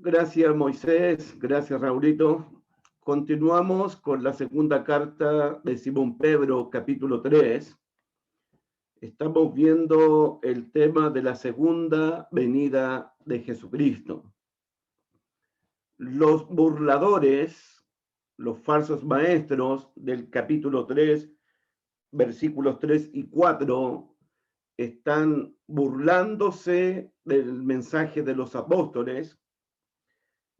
Gracias, Moisés. Gracias, Raulito. Continuamos con la segunda carta de Simón Pedro, capítulo 3. Estamos viendo el tema de la segunda venida de Jesucristo. Los burladores, los falsos maestros del capítulo 3, versículos 3 y 4, están burlándose del mensaje de los apóstoles,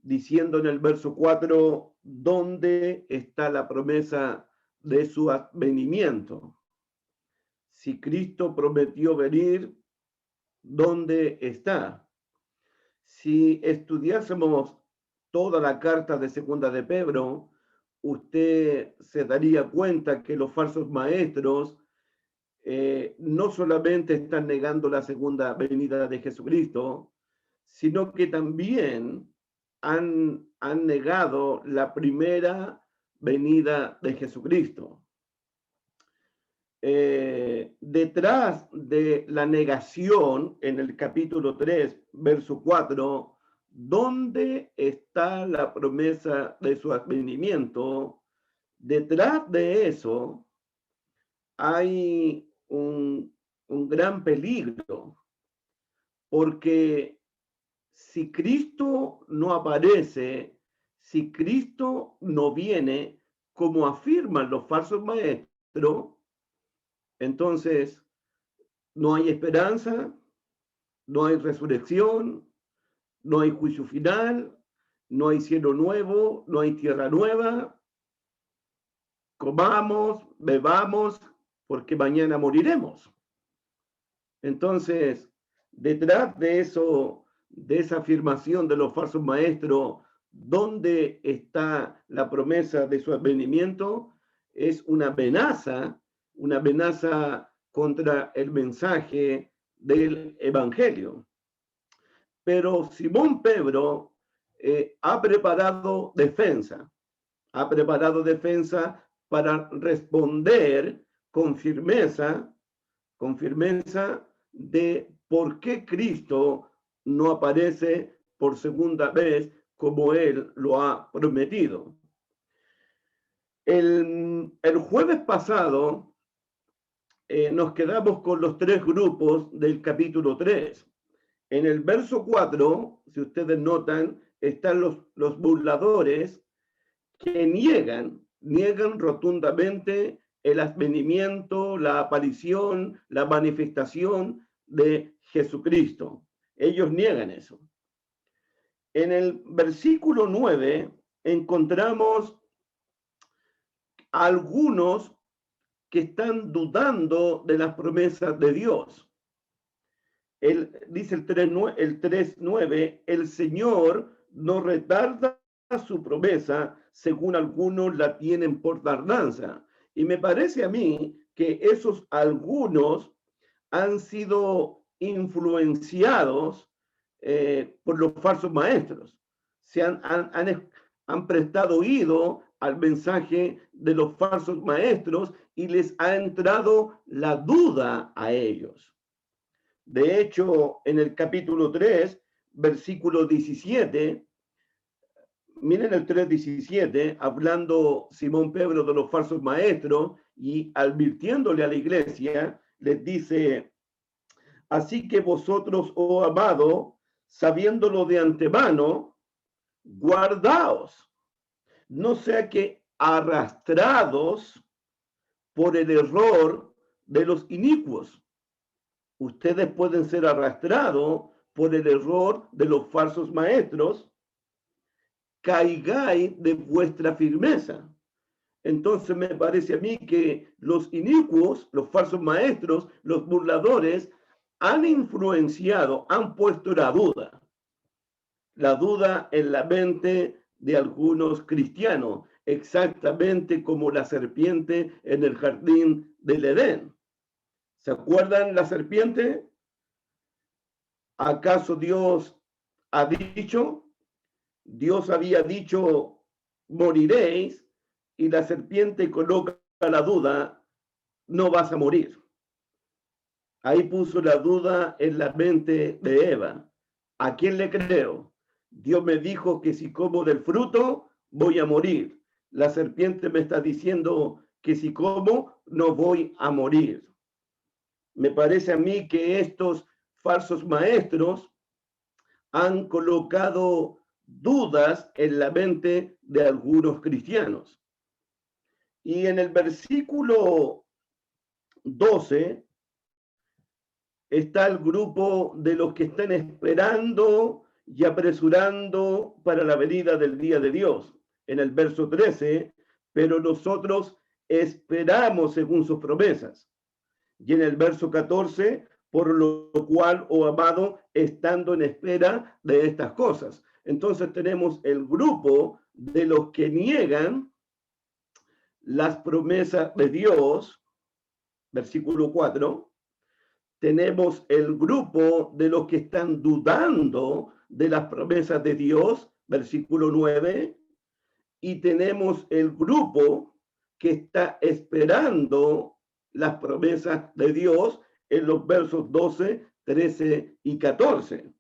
diciendo en el verso 4, ¿dónde está la promesa de su advenimiento? Si Cristo prometió venir, ¿dónde está? Si estudiásemos toda la carta de segunda de Pedro, usted se daría cuenta que los falsos maestros no solamente están negando la segunda venida de Jesucristo, sino que también han negado la primera venida de Jesucristo. Detrás de la negación en el capítulo 3, verso 4, ¿dónde está la promesa de su advenimiento? Detrás de eso hay un gran peligro, porque si Cristo no aparece, si Cristo no viene, como afirman los falsos maestros, entonces no hay esperanza, no hay resurrección, no hay juicio final, no hay cielo nuevo, no hay tierra nueva. Comamos, bebamos, porque mañana moriremos. Entonces, detrás de eso, de esa afirmación de los falsos maestros, ¿dónde está la promesa de su advenimiento? Es una amenaza contra el mensaje del Evangelio. Pero Simón Pedro ha preparado defensa para responder con firmeza de por qué Cristo no aparece por segunda vez como Él lo ha prometido. El jueves pasado nos quedamos con los tres grupos del capítulo 3. En el verso 4, si ustedes notan, están los burladores que niegan rotundamente el advenimiento, la aparición, la manifestación de Jesucristo. Ellos niegan eso. En el versículo 9 encontramos algunos que están dudando de las promesas de Dios. Dice el 3:9, el Señor no retarda su promesa, según algunos la tienen por tardanza. Y me parece a mí que esos algunos han sido influenciados por los falsos maestros. Han prestado oído al mensaje de los falsos maestros y les ha entrado la duda a ellos. De hecho, en el capítulo 3, versículo 17, miren el 3:17, hablando Simón Pedro de los falsos maestros y advirtiéndole a la iglesia, les dice, así que vosotros, oh amado, sabiéndolo de antemano, guardaos, no sea que arrastrados por el error de los inicuos. Ustedes pueden ser arrastrados por el error de los falsos maestros, caigáis de vuestra firmeza. Entonces me parece a mí que los inicuos, los falsos maestros, los burladores, han influenciado, han puesto la duda en la mente de algunos cristianos, exactamente como la serpiente en el jardín del Edén. ¿Se acuerdan la serpiente? ¿Acaso Dios había dicho, moriréis, y la serpiente coloca la duda, no vas a morir? Ahí puso la duda en la mente de Eva. ¿A quién le creo? Dios me dijo que si como del fruto voy a morir. La serpiente me está diciendo que si como no voy a morir. Me parece a mí que estos falsos maestros han colocado dudas en la mente de algunos cristianos. Y en el versículo 12 está el grupo de los que están esperando y apresurando para la venida del día de Dios. En el verso 13, pero nosotros esperamos según sus promesas. Y en el verso 14, por lo cual, oh amado, estando en espera de estas cosas. Entonces tenemos el grupo de los que niegan las promesas de Dios, versículo 4. Tenemos el grupo de los que están dudando de las promesas de Dios, versículo 9. Y tenemos el grupo que está esperando las promesas de Dios en los versos 12, 13 y 14.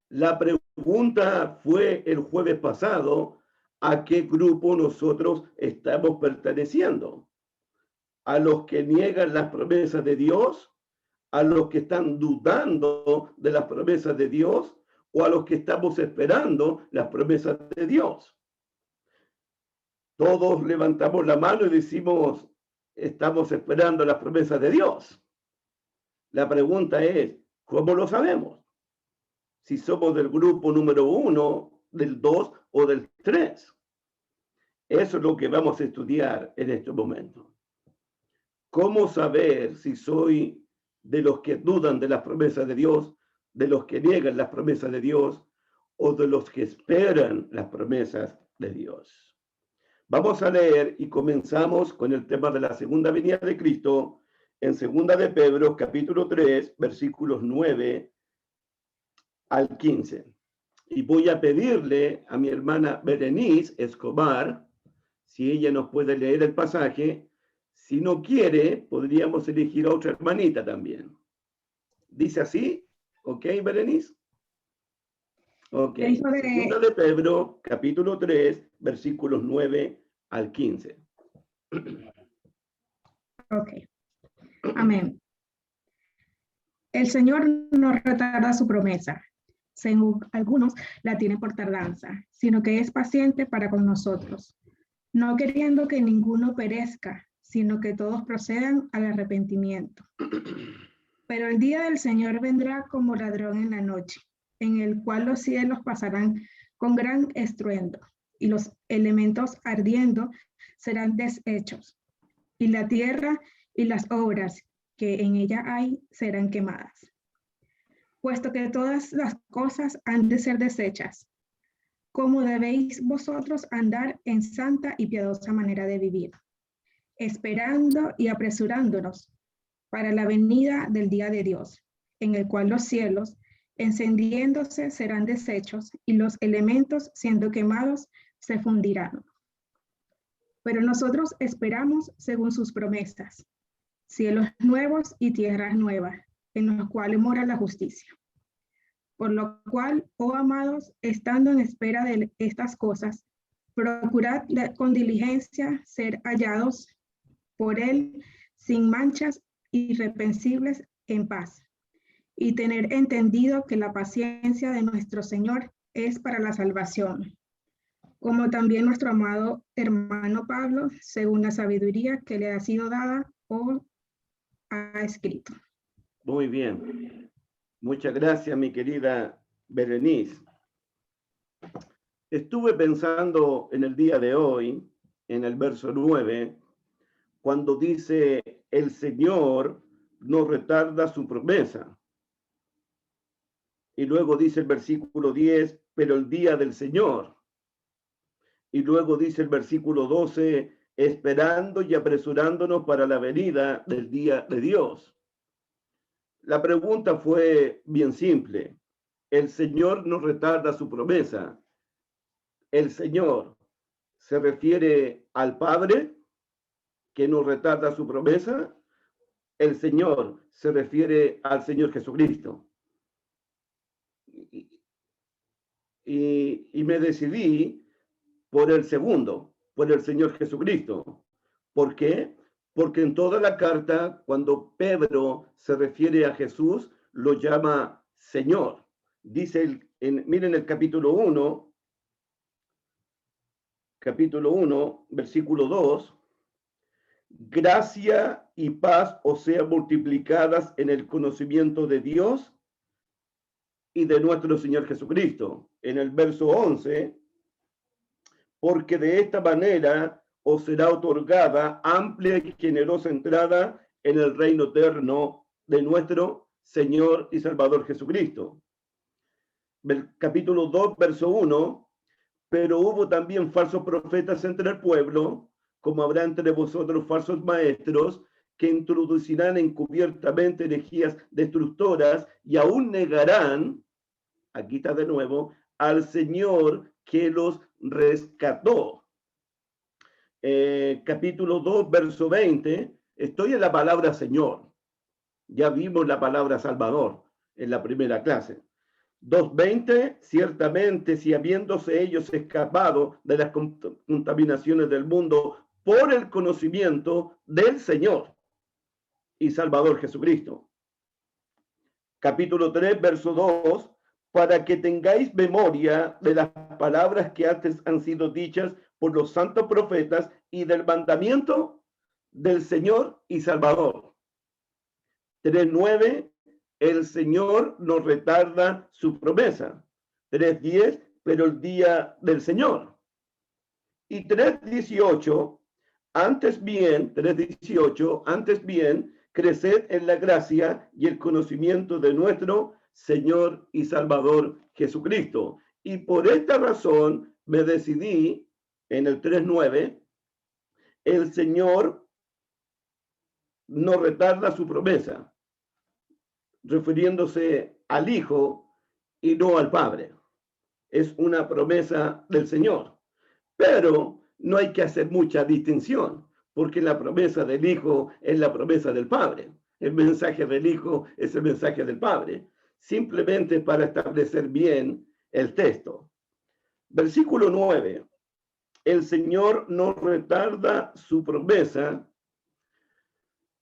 La pregunta fue el jueves pasado, ¿a qué grupo nosotros estamos perteneciendo? ¿A los que niegan las promesas de Dios? ¿A los que están dudando de las promesas de Dios? ¿O a los que estamos esperando las promesas de Dios? Todos levantamos la mano y decimos, estamos esperando las promesas de Dios. La pregunta es, ¿cómo lo sabemos? Si somos del grupo número 1, del 2 o del 3. Eso es lo que vamos a estudiar en este momento. ¿Cómo saber si soy de los que dudan de las promesas de Dios, de los que niegan las promesas de Dios o de los que esperan las promesas de Dios? Vamos a leer y comenzamos con el tema de la segunda venida de Cristo en segunda de Pedro, capítulo 3, versículos 9 al 15. Y voy a pedirle a mi hermana Berenice Escobar si ella nos puede leer el pasaje. Si no quiere, podríamos elegir a otra hermanita también. ¿Dice así? ¿Ok, Berenice? Ok. Segunda de Pedro, capítulo 3, versículos 9 al 15. Ok. Amén. El Señor no retarda su promesa, según algunos la tienen por tardanza, sino que es paciente para con nosotros, no queriendo que ninguno perezca, sino que todos procedan al arrepentimiento. Pero el día del Señor vendrá como ladrón en la noche, en el cual los cielos pasarán con gran estruendo, y los elementos ardiendo serán deshechos, y la tierra y las obras que en ella hay serán quemadas. Puesto que todas las cosas han de ser deshechas, ¿cómo debéis vosotros andar en santa y piadosa manera de vivir, esperando y apresurándonos para la venida del día de Dios, en el cual los cielos, encendiéndose, serán deshechos y los elementos, siendo quemados, se fundirán? Pero nosotros esperamos según sus promesas, cielos nuevos y tierras nuevas, en los cuales mora la justicia. Por lo cual, oh amados, estando en espera de estas cosas, procurad con diligencia ser hallados por él sin manchas, irreprensibles, en paz, y tener entendido que la paciencia de nuestro Señor es para la salvación, como también nuestro amado hermano Pablo, según la sabiduría que le ha sido dada o ha escrito. Muy bien. Muchas gracias, mi querida Berenice. Estuve pensando en el día de hoy, en el verso 9, cuando dice, el Señor no retarda su promesa. Y luego dice el versículo 10, pero el día del Señor. Y luego dice el versículo 12, esperando y apresurándonos para la venida del día de Dios. La pregunta fue bien simple. El Señor no retarda su promesa. El Señor se refiere al Padre que no retarda su promesa. El Señor se refiere al Señor Jesucristo. y me decidí por el segundo, por el Señor Jesucristo. ¿Por qué? Porque en toda la carta, cuando Pedro se refiere a Jesús, lo llama Señor. Dice, miren el capítulo 1, versículo 2, gracia y paz os sean multiplicadas en el conocimiento de Dios y de nuestro Señor Jesucristo. En el verso 11, porque de esta manera os será otorgada amplia y generosa entrada en el reino eterno de nuestro Señor y Salvador Jesucristo. Capítulo 2, verso 1, pero hubo también falsos profetas entre el pueblo, como habrá entre vosotros falsos maestros, que introducirán encubiertamente herejías destructoras y aún negarán, aquí está de nuevo, al Señor que los rescató. Capítulo 2, verso 20, estoy en la palabra Señor. Ya vimos la palabra Salvador en la primera clase. 2:20, ciertamente si habiéndose ellos escapado de las contaminaciones del mundo por el conocimiento del Señor y Salvador Jesucristo. Capítulo 3, verso 2, para que tengáis memoria de las palabras que antes han sido dichas por los santos profetas y del mandamiento del Señor y Salvador. 3:9, el Señor no retarda su promesa. 3:10, pero el día del Señor. Y 3:18, antes bien, creced en la gracia y el conocimiento de nuestro Señor y Salvador Jesucristo. Y por esta razón me decidí, en el 3:9, el Señor no retarda su promesa, refiriéndose al Hijo y no al Padre. Es una promesa del Señor. Pero no hay que hacer mucha distinción, porque la promesa del Hijo es la promesa del Padre. El mensaje del Hijo es el mensaje del Padre. Simplemente para establecer bien el texto. Versículo 9. El Señor no retarda su promesa,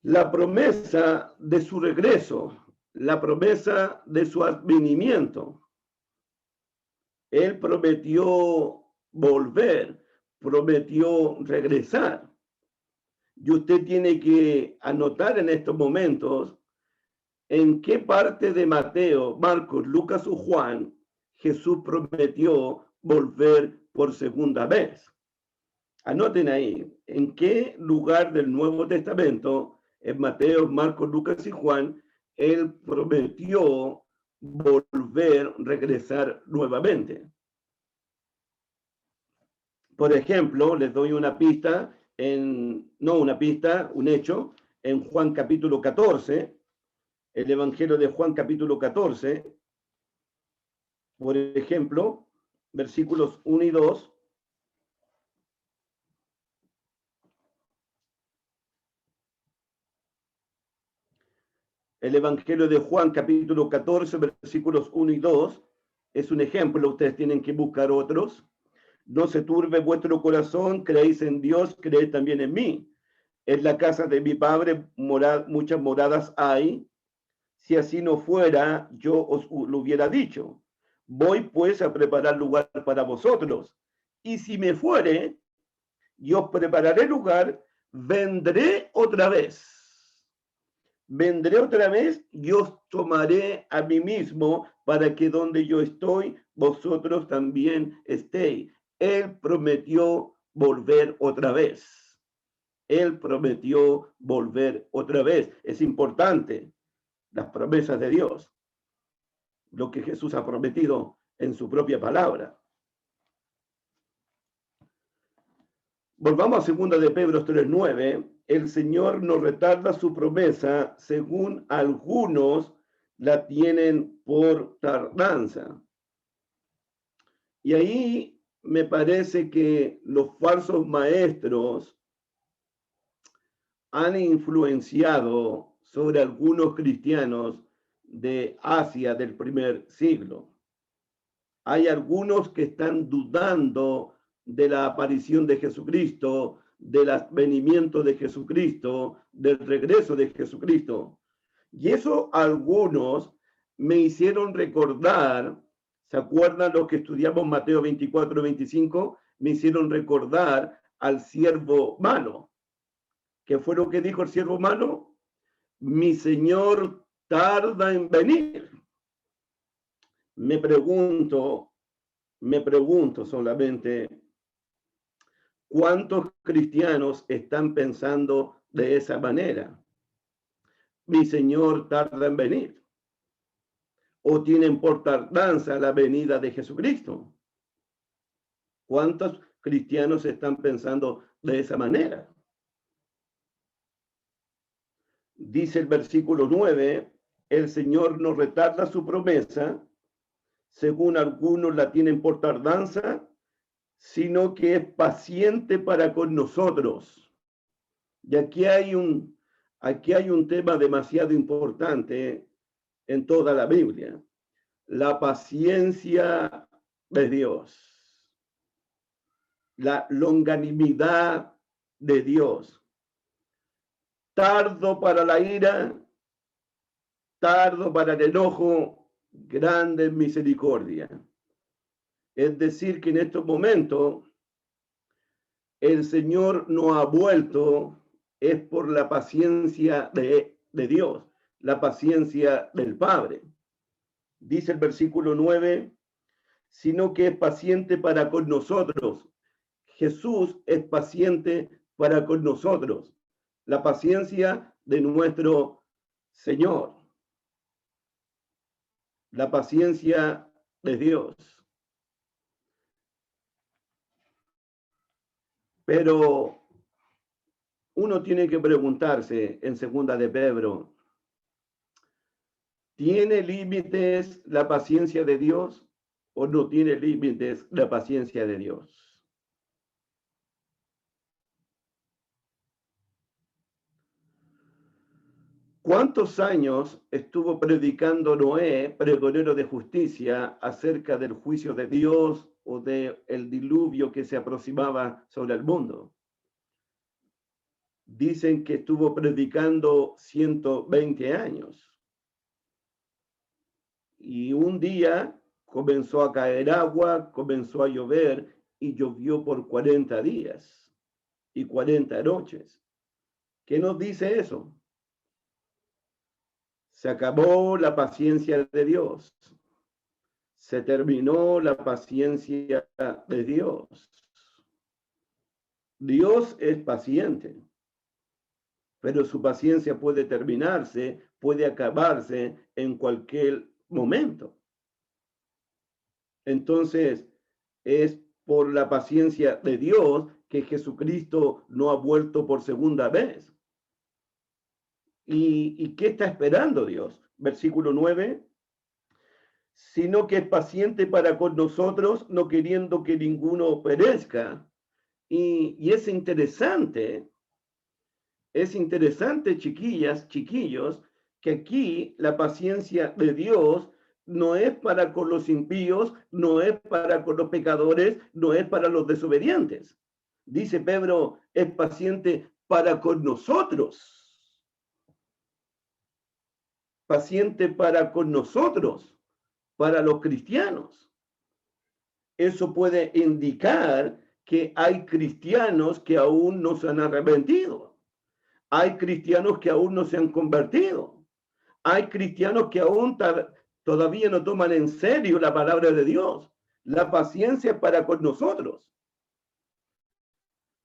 la promesa de su regreso, la promesa de su advenimiento. Él prometió volver, prometió regresar. Y usted tiene que anotar en estos momentos en qué parte de Mateo, Marcos, Lucas o Juan Jesús prometió volver por segunda vez. Anoten ahí, en qué lugar del Nuevo Testamento, en Mateo, Marcos, Lucas y Juan, él prometió volver, regresar nuevamente. Por ejemplo, les doy una pista, un hecho, en Juan capítulo 14, el Evangelio de Juan capítulo 14, por ejemplo, versículos 1 y 2. El Evangelio de Juan capítulo 14, versículos 1 y 2, es un ejemplo, ustedes tienen que buscar otros. No se turbe vuestro corazón, creéis en Dios, creed también en mí. En la casa de mi Padre muchas moradas hay. Si así no fuera, yo os lo hubiera dicho. Voy pues a preparar lugar para vosotros. Y si me fuere, yo os prepararé lugar, vendré otra vez. Vendré otra vez y os tomaré a mí mismo para que donde yo estoy, vosotros también estéis. Él prometió volver otra vez. Él prometió volver otra vez. Es importante las promesas de Dios, lo que Jesús ha prometido en su propia palabra. Volvamos a 2 de Pedro 3:9. El Señor no retarda su promesa, según algunos la tienen por tardanza. Y ahí me parece que los falsos maestros han influenciado sobre algunos cristianos de Asia del primer siglo. Hay algunos que están dudando de la aparición de Jesucristo, del advenimiento de Jesucristo, del regreso de Jesucristo. Y eso algunos me hicieron recordar, ¿se acuerdan los que estudiamos Mateo 24, 25? Me hicieron recordar al siervo malo. ¿Qué fue lo que dijo el siervo malo? Mi Señor tarda en venir. Me pregunto solamente, ¿cuántos cristianos están pensando de esa manera? Mi Señor tarda en venir. ¿O tienen por tardanza la venida de Jesucristo? ¿Cuántos cristianos están pensando de esa manera? Dice el versículo 9, el Señor no retarda su promesa, según algunos la tienen por tardanza, sino que es paciente para con nosotros. Y aquí hay un tema demasiado importante en toda la Biblia. La paciencia de Dios. La longanimidad de Dios. Tardo para la ira, tardo para el enojo, grande en misericordia. Es decir, que en estos momentos el Señor no ha vuelto, es por la paciencia de Dios, la paciencia del Padre. Dice el versículo 9, sino que es paciente para con nosotros. Jesús es paciente para con nosotros. La paciencia de nuestro Señor. La paciencia de Dios. Pero uno tiene que preguntarse en segunda de Pedro, ¿tiene límites la paciencia de Dios o no tiene límites la paciencia de Dios? ¿Cuántos años estuvo predicando Noé, pregonero de justicia, acerca del juicio de Dios o del diluvio que se aproximaba sobre el mundo? Dicen que estuvo predicando 120 años. Y un día comenzó a caer agua, comenzó a llover y llovió por 40 días y 40 noches. ¿Qué nos dice eso? Se acabó la paciencia de Dios. Se terminó la paciencia de Dios. Dios es paciente, pero su paciencia puede terminarse, puede acabarse en cualquier momento. Entonces, es por la paciencia de Dios que Jesucristo no ha vuelto por segunda vez. ¿Y qué está esperando Dios? Versículo 9, sino que es paciente para con nosotros, no queriendo que ninguno perezca. Y es interesante, chiquillas, chiquillos, que aquí la paciencia de Dios no es para con los impíos, no es para con los pecadores, no es para los desobedientes. Dice Pedro, es paciente para con nosotros. Paciente para con nosotros, para los cristianos. Eso puede indicar que hay cristianos que aún no se han arrepentido. Hay cristianos que aún no se han convertido. Hay cristianos que aún todavía no toman en serio la palabra de Dios. La paciencia para con nosotros.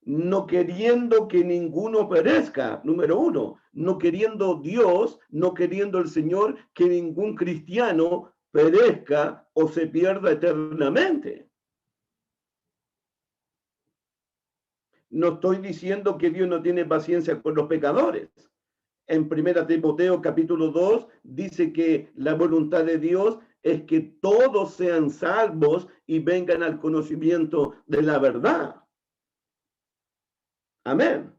No queriendo que ninguno perezca, número uno. No queriendo Dios, no queriendo el Señor que ningún cristiano perezca o se pierda eternamente. No estoy diciendo que Dios no tiene paciencia con los pecadores. En 1 Timoteo capítulo 2 dice que la voluntad de Dios es que todos sean salvos y vengan al conocimiento de la verdad. Amén.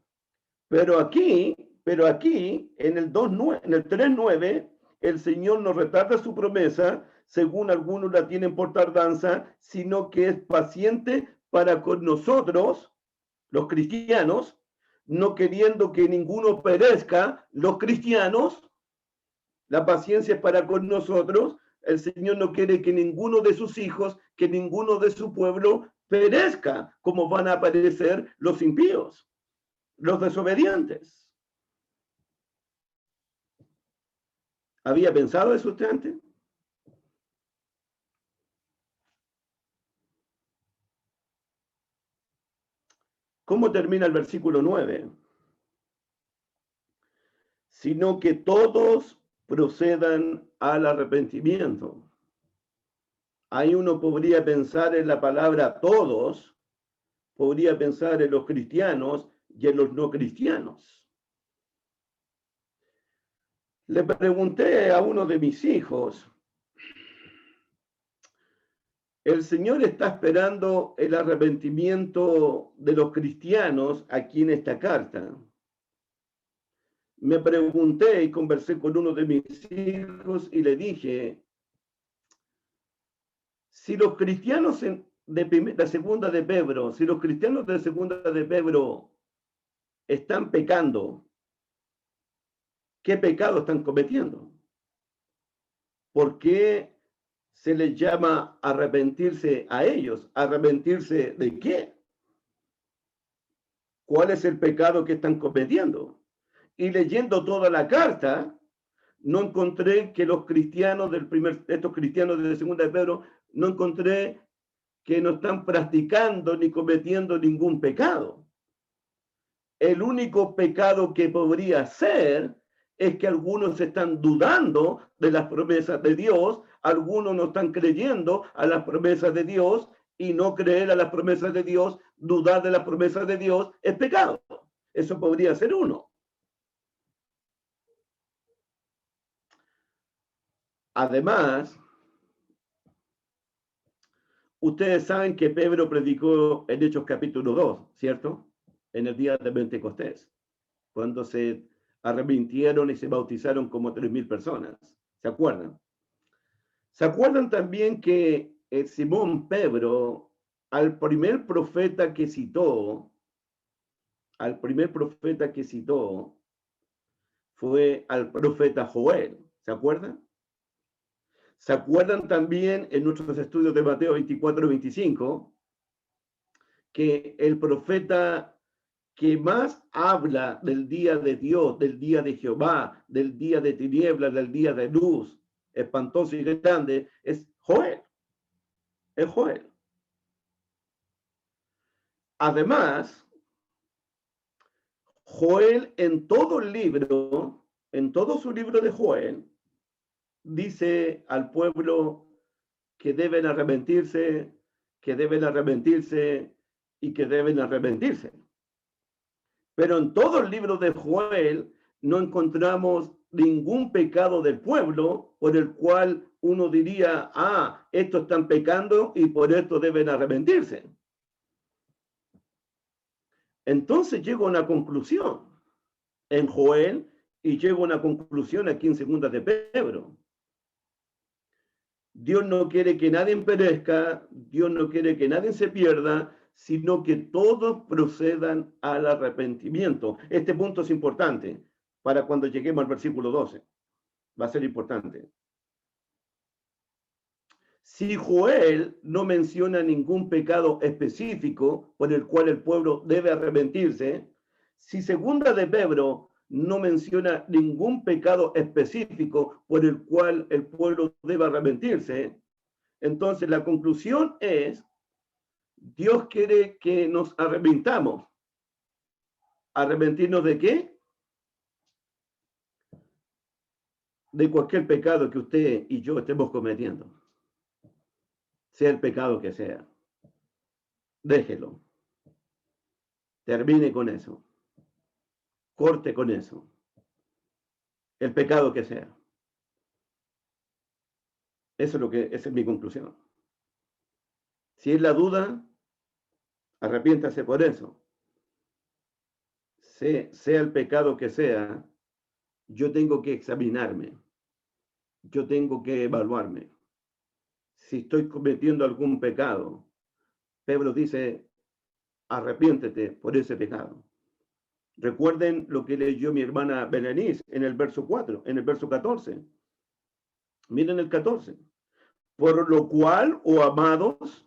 Pero aquí en el 3:9, el Señor no retarda su promesa, según algunos la tienen por tardanza, sino que es paciente para con nosotros, los cristianos, no queriendo que ninguno perezca, los cristianos. La paciencia es para con nosotros. El Señor no quiere que ninguno de sus hijos, que ninguno de su pueblo perezca, como van a perecer los impíos, los desobedientes. ¿Había pensado eso usted antes? ¿Cómo termina el versículo 9? Sino que todos procedan al arrepentimiento. Ahí uno podría pensar en la palabra todos, podría pensar en los cristianos y en los no cristianos. Le pregunté a uno de mis hijos, el Señor está esperando el arrepentimiento de los cristianos aquí en esta carta. Me pregunté y conversé con uno de mis hijos y le dije, si los cristianos de segunda de Pedro, si los cristianos de segunda de Pedro están pecando, ¿qué pecado están cometiendo? ¿Por qué se les llama arrepentirse a ellos? ¿Arrepentirse de qué? ¿Cuál es el pecado que están cometiendo? Y leyendo toda la carta, no encontré que los cristianos estos cristianos de segunda de Pedro, no encontré que no están practicando ni cometiendo ningún pecado. El único pecado que podría ser es que algunos están dudando de las promesas de Dios, algunos no están creyendo a las promesas de Dios, y no creer a las promesas de Dios, dudar de las promesas de Dios, es pecado. Eso podría ser uno. Además, ustedes saben que Pedro predicó en Hechos capítulo 2, ¿cierto? En el día de Pentecostés, cuando se arrepintieron y se bautizaron como 3.000 personas. ¿Se acuerdan? ¿Se acuerdan también que Simón Pedro, al primer profeta que citó, fue al profeta Joel? ¿Se acuerdan? ¿Se acuerdan también en nuestros estudios de Mateo 24 y 25 que el profeta que más habla del día de Dios, del día de Jehová, del día de tinieblas, del día de luz, espantoso y grande, es Joel? Es Joel. Además, Joel en todo el libro, en todo su libro de Joel, dice al pueblo que deben arrepentirse, que deben arrepentirse y que deben arrepentirse. Pero en todo el libro de Joel no encontramos ningún pecado del pueblo por el cual uno diría, estos están pecando y por esto deben arrepentirse. Entonces llego a una conclusión en Joel y llego a una conclusión aquí en Segunda de Pedro. Dios no quiere que nadie perezca, Dios no quiere que nadie se pierda, sino que todos procedan al arrepentimiento. Este punto es importante para cuando lleguemos al versículo 12. Va a ser importante. Si Joel no menciona ningún pecado específico por el cual el pueblo debe arrepentirse, si Segunda de Pedro no menciona ningún pecado específico por el cual el pueblo debe arrepentirse, entonces la conclusión es, Dios quiere que nos arrepintamos. ¿Arrepentirnos de qué? De cualquier pecado que usted y yo estemos cometiendo. Sea el pecado que sea. Déjelo. Termine con eso. Corte con eso. El pecado que sea. Esa es mi conclusión. Si es la duda, arrepiéntase por eso. Sea el pecado que sea, yo tengo que examinarme. Yo tengo que evaluarme. si estoy cometiendo algún pecado. Pedro dice, arrepiéntete por ese pecado. Recuerden lo que leyó mi hermana Berenice en el verso 4, en el verso 14. Miren el 14. Por lo cual, oh amados,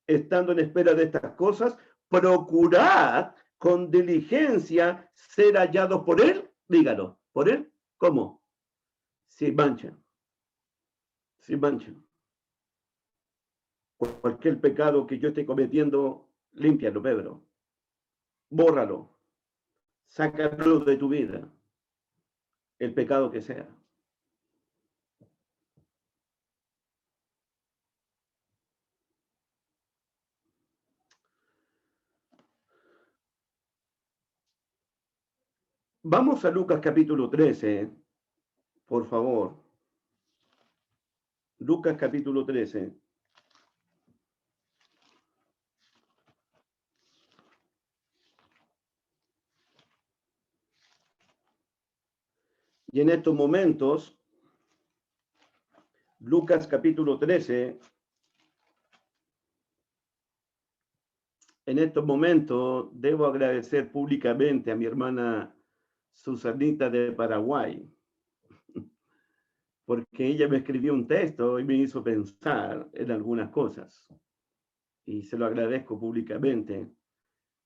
estando en espera de estas cosas, procurad con diligencia ser hallados por él. Dígalo, ¿por él? ¿Cómo? Sin mancha. Sin mancha. Cualquier pecado que yo esté cometiendo, límpialo, Pedro. Bórralo. Sácalo de tu vida. El pecado que sea. Vamos a Lucas capítulo 13, por favor. Lucas capítulo 13. Y en estos momentos, Lucas capítulo 13, en estos momentos debo agradecer públicamente a mi hermana Susanita de Paraguay, porque ella me escribió un texto y me hizo pensar en algunas cosas. Y se lo agradezco públicamente.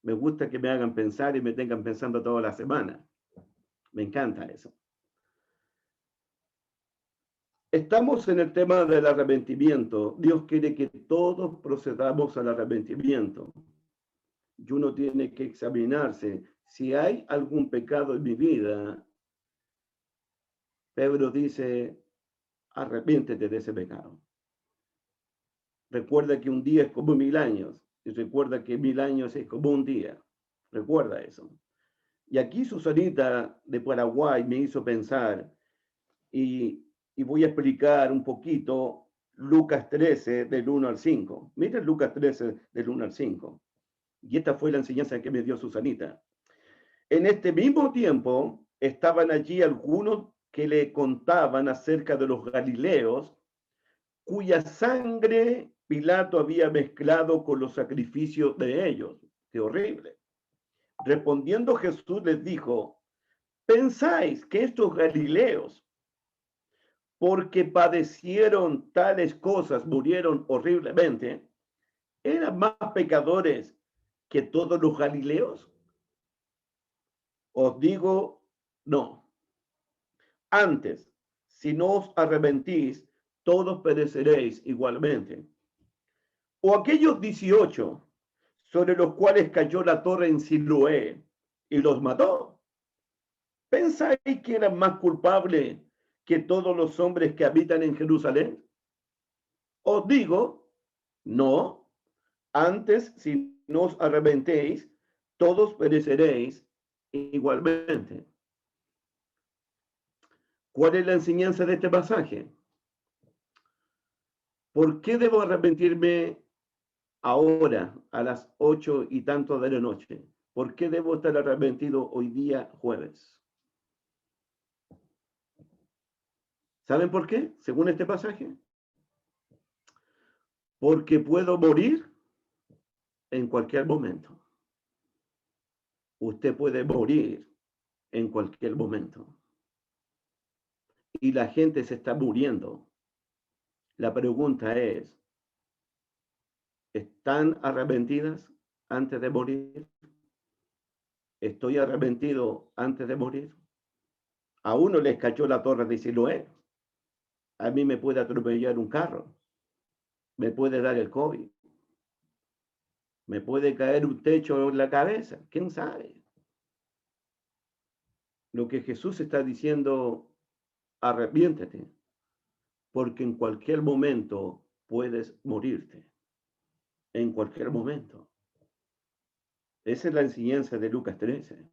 Me gusta que me hagan pensar y me tengan pensando toda la semana. Me encanta eso. Estamos en el tema del arrepentimiento. Dios quiere que todos procedamos al arrepentimiento. Y uno tiene que examinarse. Si hay algún pecado en mi vida, Pedro dice, arrepiéntete de ese pecado. Recuerda que un día es como 1000 años. Y recuerda que 1000 años es como un día. Recuerda eso. Y aquí Susanita de Paraguay me hizo pensar y voy a explicar un poquito Lucas 13 del 1 al 5. Miren Lucas 13 del 1 al 5. Y esta fue la enseñanza que me dio Susanita. En este mismo tiempo estaban allí algunos que le contaban acerca de los galileos, cuya sangre Pilato había mezclado con los sacrificios de ellos. ¡Qué horrible! Respondiendo Jesús les dijo, ¿pensáis que estos galileos, porque padecieron tales cosas, murieron horriblemente, eran más pecadores que todos los galileos? Os digo, no. Antes, si no os arrepentís, todos pereceréis igualmente. O aquellos 18 sobre los cuales cayó la torre en Siloé y los mató. ¿Pensáis que eran más culpables que todos los hombres que habitan en Jerusalén? Os digo, no. Antes, si no os arrepentéis, todos pereceréis igualmente. ¿Cuál es la enseñanza de este pasaje? ¿Por qué debo arrepentirme ahora, a las 8 y tanto de la noche? ¿Por qué debo estar arrepentido hoy día jueves? ¿Saben por qué? Según este pasaje. Porque puedo morir en cualquier momento. Usted puede morir en cualquier momento. Y la gente se está muriendo. La pregunta es, ¿están arrepentidas antes de morir? ¿Estoy arrepentido antes de morir? A uno les cayó la torre de Siloé. A mí me puede atropellar un carro. Me puede dar el COVID. Me puede caer un techo en la cabeza. ¿Quién sabe? Lo que Jesús está diciendo, arrepiéntete, porque en cualquier momento puedes morirte. En cualquier momento. Esa es la enseñanza de Lucas 13.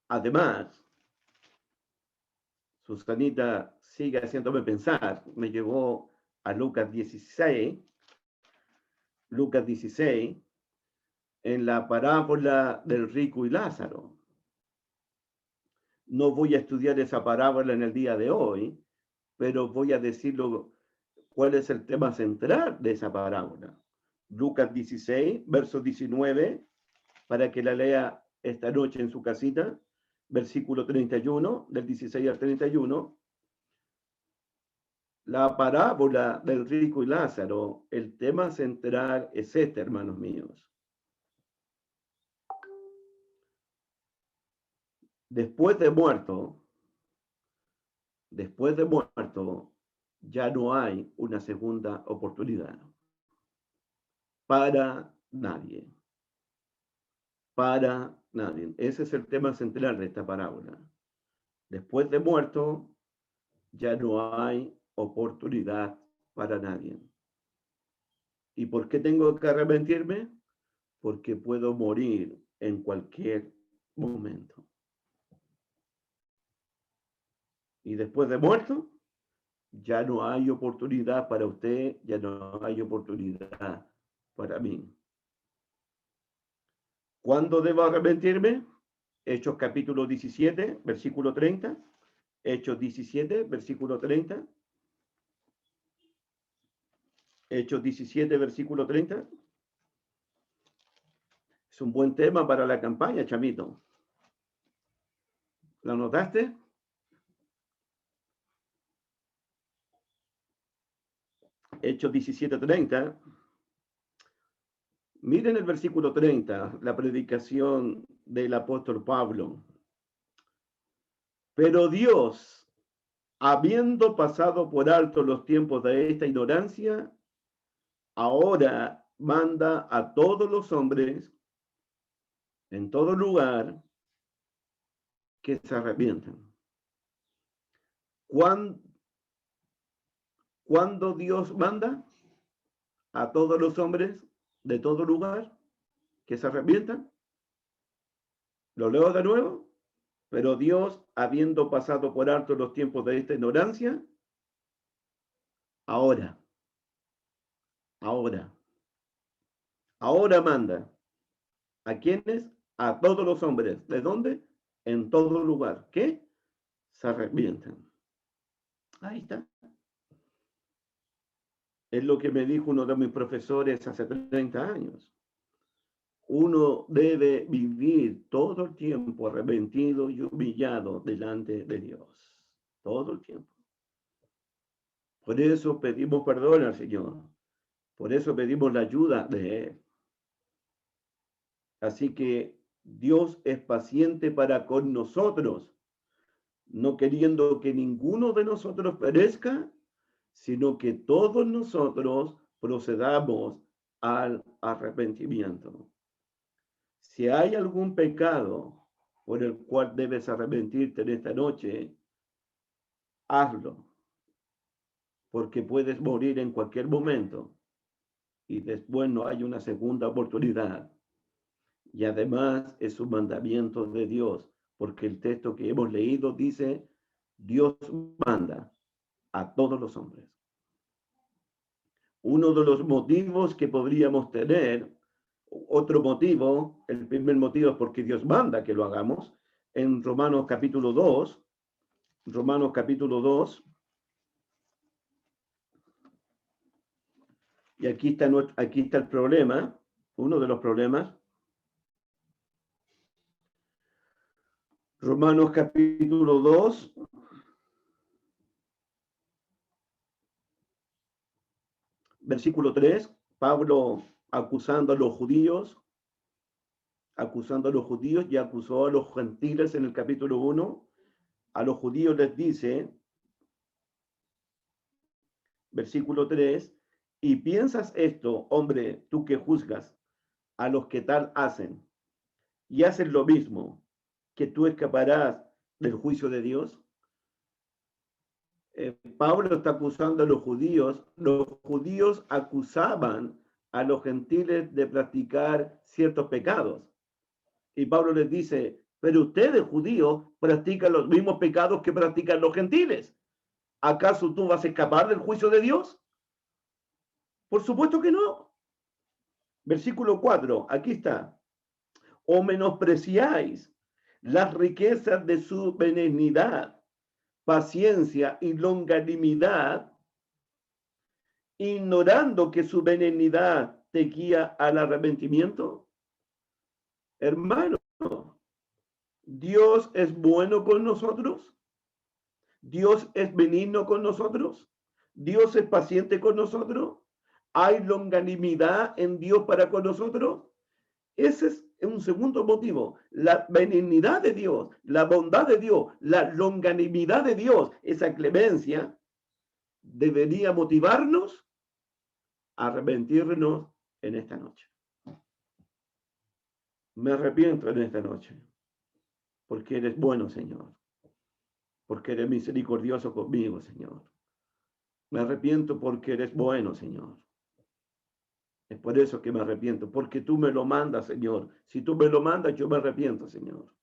Además, Susanita sigue haciéndome pensar. Me llevó a Lucas 16, en la parábola del rico y Lázaro. No voy a estudiar esa parábola en el día de hoy, pero voy a decirlo cuál es el tema central de esa parábola. Lucas 16, verso 19, para que la lea esta noche en su casita, versículo 31, del 16 al 31. La parábola del rico y Lázaro, el tema central es este, hermanos míos. Después de muerto, ya no hay una segunda oportunidad para nadie. Para nadie. Ese es el tema central de esta parábola. Después de muerto, ya no hay oportunidad para nadie. ¿Y por qué tengo que arrepentirme? Porque puedo morir en cualquier momento. Y después de muerto, ya no hay oportunidad para usted, ya no hay oportunidad para mí. ¿Cuándo debo arrepentirme? Hechos capítulo 17, versículo 30. Hechos 17, versículo 30. Hechos 17, versículo 30. Es un buen tema para la campaña, chamito. ¿Lo notaste? Hechos 17, 30. Miren el versículo 30, la predicación del apóstol Pablo. Pero Dios, habiendo pasado por alto los tiempos de esta ignorancia, ahora manda a todos los hombres en todo lugar que se arrepientan. ¿Cuándo Dios manda? A todos los hombres de todo lugar que se arrepientan. Lo leo de nuevo. Pero Dios, habiendo pasado por alto los tiempos de esta ignorancia, ahora manda. ¿A quiénes? A todos los hombres. ¿De dónde? En todo lugar. ¿Qué? Se arrepientan. Ahí está. Es lo que me dijo uno de mis profesores hace 30 años. Uno debe vivir todo el tiempo arrepentido y humillado delante de Dios. Todo el tiempo. Por eso pedimos perdón al Señor. Por eso pedimos la ayuda de Él. Así que Dios es paciente para con nosotros, no queriendo que ninguno de nosotros perezca, sino que todos nosotros procedamos al arrepentimiento. Si hay algún pecado por el cual debes arrepentirte en esta noche, hazlo, porque puedes morir en cualquier momento y después no hay una segunda oportunidad. Y además es un mandamiento de Dios, porque el texto que hemos leído dice, Dios manda a todos los hombres. Uno de los motivos que podríamos tener, otro motivo, el primer motivo es porque Dios manda que lo hagamos, en Romanos capítulo 2, y aquí está el problema, uno de los problemas. Romanos capítulo 2, versículo 3, Pablo acusando a los judíos y acusó a los gentiles en el capítulo 1. A los judíos les dice, versículo 3, y piensas esto, hombre, tú que juzgas a los que tal hacen y hacen lo mismo, que tú escaparás del juicio de Dios. Pablo está acusando a los judíos acusaban a los gentiles de practicar ciertos pecados. Y Pablo les dice, pero ustedes judíos practican los mismos pecados que practican los gentiles. ¿Acaso tú vas a escapar del juicio de Dios? Por supuesto que no. Versículo 4, aquí está. O menospreciáis las riquezas de su benignidad, paciencia y longanimidad, ignorando que su benignidad te guía al arrepentimiento? Hermano, Dios es bueno con nosotros. Dios es benigno con nosotros. Dios es paciente con nosotros. ¿Hay longanimidad en Dios para con nosotros? Ese es un segundo motivo. La benignidad de Dios, la bondad de Dios, la longanimidad de Dios, esa clemencia, debería motivarnos a arrepentirnos en esta noche. Me arrepiento en esta noche, porque eres bueno, Señor, porque eres misericordioso conmigo, Señor. Me arrepiento porque eres bueno, Señor. Es por eso que me arrepiento, porque tú me lo mandas, Señor. Si tú me lo mandas, yo me arrepiento, Señor.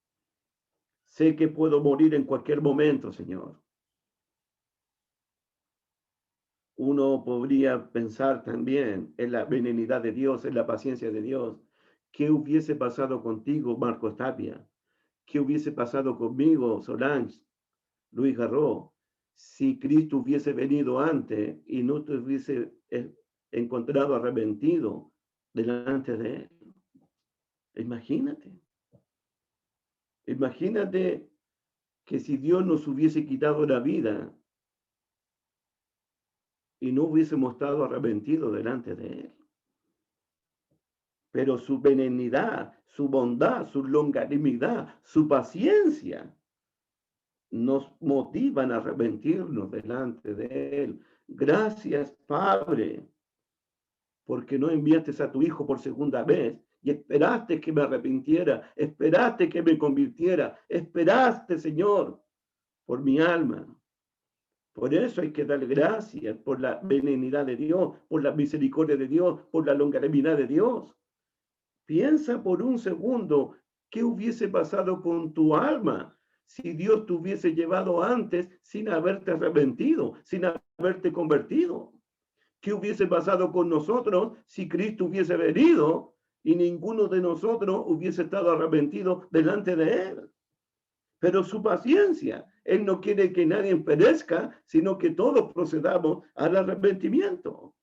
Sé que puedo morir en cualquier momento, Señor. Uno podría pensar también en la benignidad de Dios, en la paciencia de Dios. ¿Qué hubiese pasado contigo, Marcos Tapia? ¿Qué hubiese pasado conmigo, Solange, Luis Garró, si Cristo hubiese venido antes y no te hubiese encontrado arrepentido delante de Él? Imagínate. Imagínate que si Dios nos hubiese quitado la vida y no hubiésemos estado arrepentidos delante de Él. Pero su benignidad, su bondad, su longanimidad, su paciencia nos motivan a arrepentirnos delante de Él. Gracias, Padre, porque no enviaste a tu Hijo por segunda vez y esperaste que me arrepintiera, esperaste que me convirtiera, esperaste, Señor, por mi alma. Por eso hay que darle gracias por la benignidad de Dios, por la misericordia de Dios, por la longanimidad de Dios. Piensa por un segundo qué hubiese pasado con tu alma si Dios te hubiese llevado antes sin haberte arrepentido, sin haberte convertido. ¿Qué hubiese pasado con nosotros si Cristo hubiese venido y ninguno de nosotros hubiese estado arrepentido delante de Él? Pero su paciencia, Él no quiere que nadie perezca, sino que todos procedamos al arrepentimiento.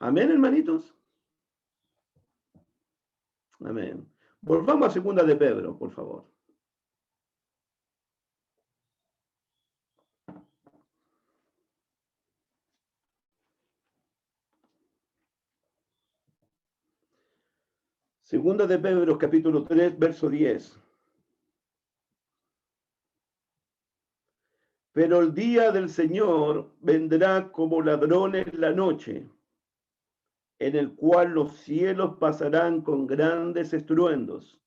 Amén, hermanitos. Amén. Volvamos a segunda de Pedro, por favor. Segunda de Pedro, capítulo 3, verso 10. Pero el día del Señor vendrá como ladrón en la noche, en el cual los cielos pasarán con grandes estruendos,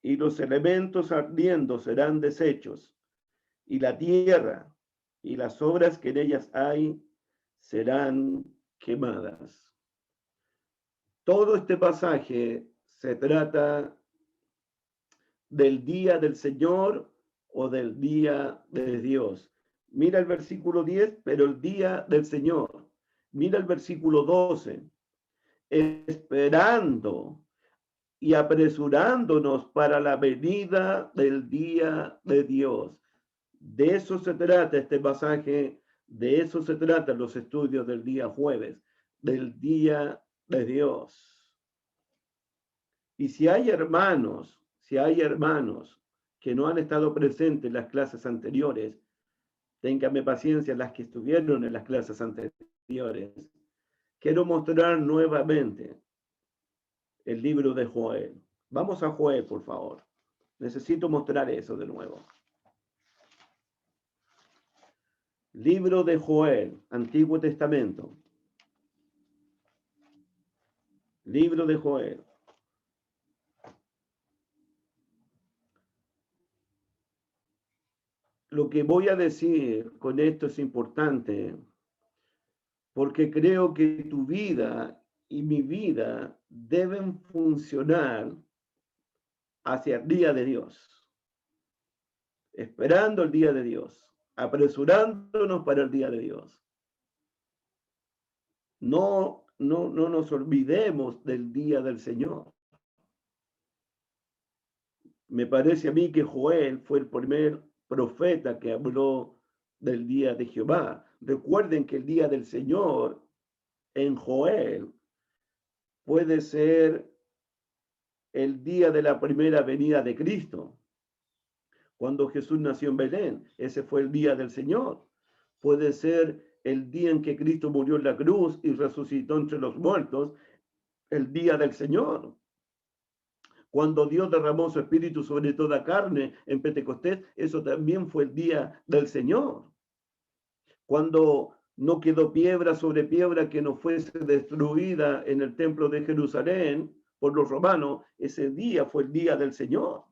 y los elementos ardiendo serán deshechos, y la tierra y las obras que en ellas hay serán quemadas. Todo este pasaje se trata del día del Señor o del día de Dios. Mira el versículo 10, pero el día del Señor. Mira el versículo 12, esperando y apresurándonos para la venida del día de Dios. De eso se trata este pasaje, de eso se tratan los estudios del día jueves, del día de Dios. Y si hay hermanos que no han estado presentes en las clases anteriores, ténganme paciencia las que estuvieron en las clases anteriores. Quiero mostrar nuevamente el libro de Joel. Vamos a Joel, por favor. Necesito mostrar eso de nuevo. Libro de Joel, Antiguo Testamento. Libro de Joel. Lo que voy a decir con esto es importante porque creo que tu vida y mi vida deben funcionar hacia el día de Dios, esperando el día de Dios, apresurándonos para el día de Dios. No nos olvidemos del día del Señor. Me parece a mí que Joel fue el primer profeta que habló del día de Jehová. Recuerden que el día del Señor en Joel puede ser el día de la primera venida de Cristo. Cuando Jesús nació en Belén, ese fue el día del Señor. Puede ser el día en que Cristo murió en la cruz y resucitó entre los muertos, el día del Señor. Cuando Dios derramó su espíritu sobre toda carne en Pentecostés, eso también fue el día del Señor. Cuando no quedó piedra sobre piedra que no fuese destruida en el templo de Jerusalén por los romanos, ese día fue el día del Señor.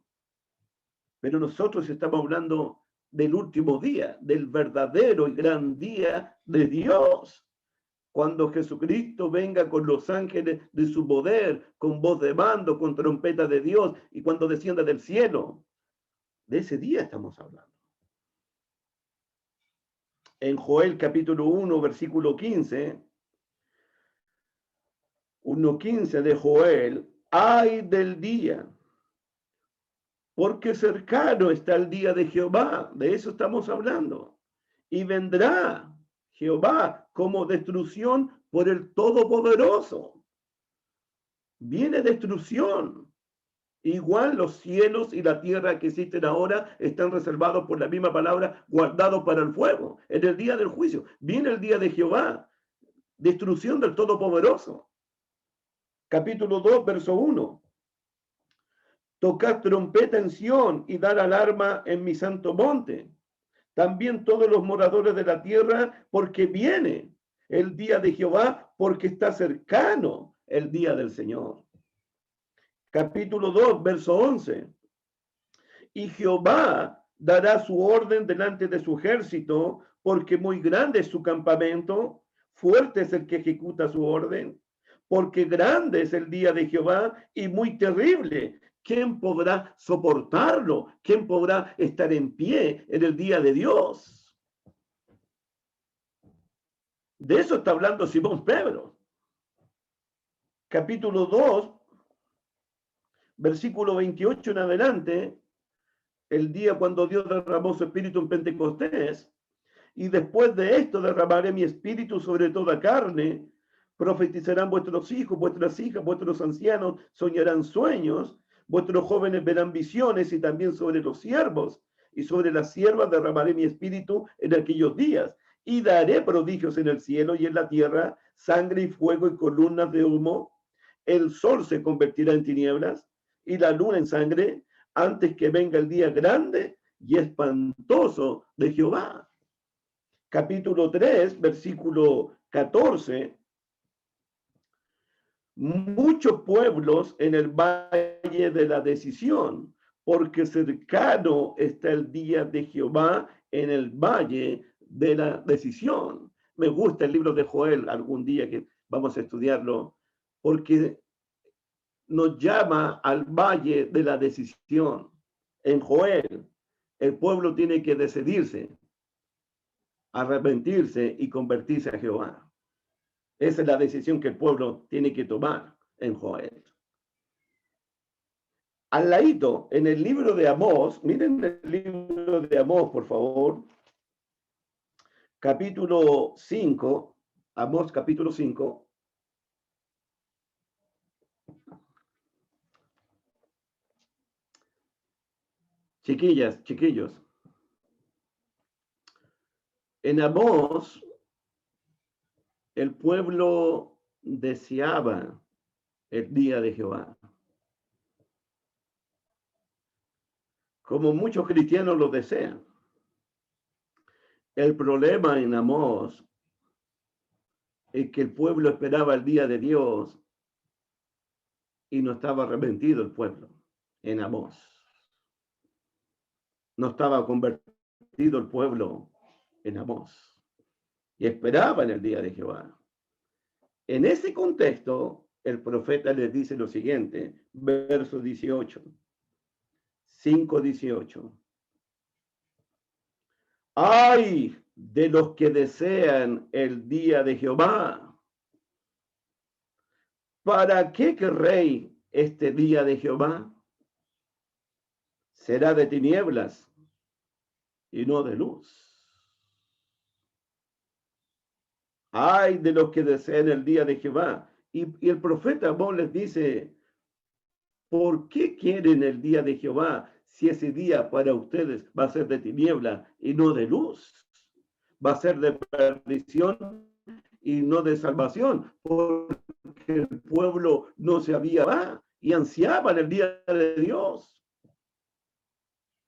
Pero nosotros estamos hablando del último día, del verdadero y gran día de Dios. Cuando Jesucristo venga con los ángeles de su poder, con voz de mando, con trompeta de Dios, y cuando descienda del cielo. De ese día estamos hablando. En Joel capítulo 1, versículo 15, 1:15 de Joel, ay del día, porque cercano está el día de Jehová, de eso estamos hablando, y vendrá Jehová como destrucción por el Todopoderoso. Viene destrucción. Igual los cielos y la tierra que existen ahora están reservados por la misma palabra, guardados para el fuego. En el día del juicio viene el día de Jehová, destrucción del Todopoderoso. Capítulo 2, verso 1. Tocad trompeta en Sión y dar alarma en mi santo monte. También todos los moradores de la tierra, porque viene el día de Jehová, porque está cercano el día del Señor. Capítulo 2, verso 11. Y Jehová dará su orden delante de su ejército, porque muy grande es su campamento, fuerte es el que ejecuta su orden, porque grande es el día de Jehová y muy terrible. ¿Quién podrá soportarlo? ¿Quién podrá estar en pie en el día de Dios? De eso está hablando Simón Pedro. Capítulo 2, versículo 28 en adelante, el día cuando Dios derramó su espíritu en Pentecostés, y después de esto derramaré mi espíritu sobre toda carne, profetizarán vuestros hijos, vuestras hijas, vuestros ancianos soñarán sueños, vuestros jóvenes verán visiones, y también sobre los siervos y sobre las siervas derramaré mi espíritu en aquellos días, y daré prodigios en el cielo y en la tierra, sangre y fuego y columnas de humo. El sol se convertirá en tinieblas y la luna en sangre, antes que venga el día grande y espantoso de Jehová. Capítulo 3, versículo 14. Muchos pueblos en el valle de la decisión, porque cercano está el día de Jehová en el valle de la decisión. Me gusta el libro de Joel, algún día que vamos a estudiarlo, porque nos llama al valle de la decisión. En Joel, el pueblo tiene que decidirse, arrepentirse y convertirse a Jehová. Esa es la decisión que el pueblo tiene que tomar en Joel. Al ladito, en el libro de Amós, miren el libro de Amós, por favor, capítulo 5, Amós capítulo 5. Chiquillas, chiquillos. En Amós, el pueblo deseaba el día de Jehová, como muchos cristianos lo desean. El problema en Amós es que el pueblo esperaba el día de Dios y no estaba arrepentido el pueblo en Amós. No estaba convertido el pueblo en Amós y esperaba en el día de Jehová. En ese contexto, el profeta les dice lo siguiente, verso 18, 5:18. ¡Ay de los que desean el día de Jehová! ¿Para qué querréis este día de Jehová? será de tinieblas y no de luz. Ay de los que desean el día de Jehová. Y el profeta Amós les dice, ¿por qué quieren el día de Jehová si ese día para ustedes va a ser de tiniebla y no de luz? Va a ser de perdición y no de salvación, porque el pueblo no se había y ansiaban el día de Dios.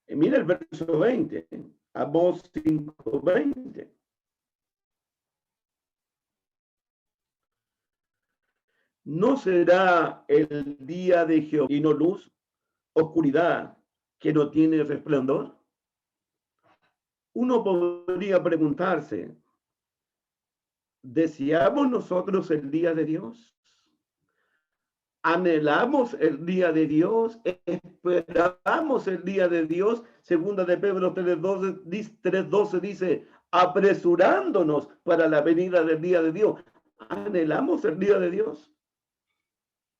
Y mira el verso 20, Amós 5:20. ¿No será el día de Jehová y no luz, oscuridad que no tiene resplandor? Uno podría preguntarse, ¿deseamos nosotros el día de Dios? ¿Anhelamos el día de Dios? ¿Esperamos el día de Dios? Segunda de Pedro 3:12 dice, apresurándonos para la venida del día de Dios. ¿Anhelamos el día de Dios?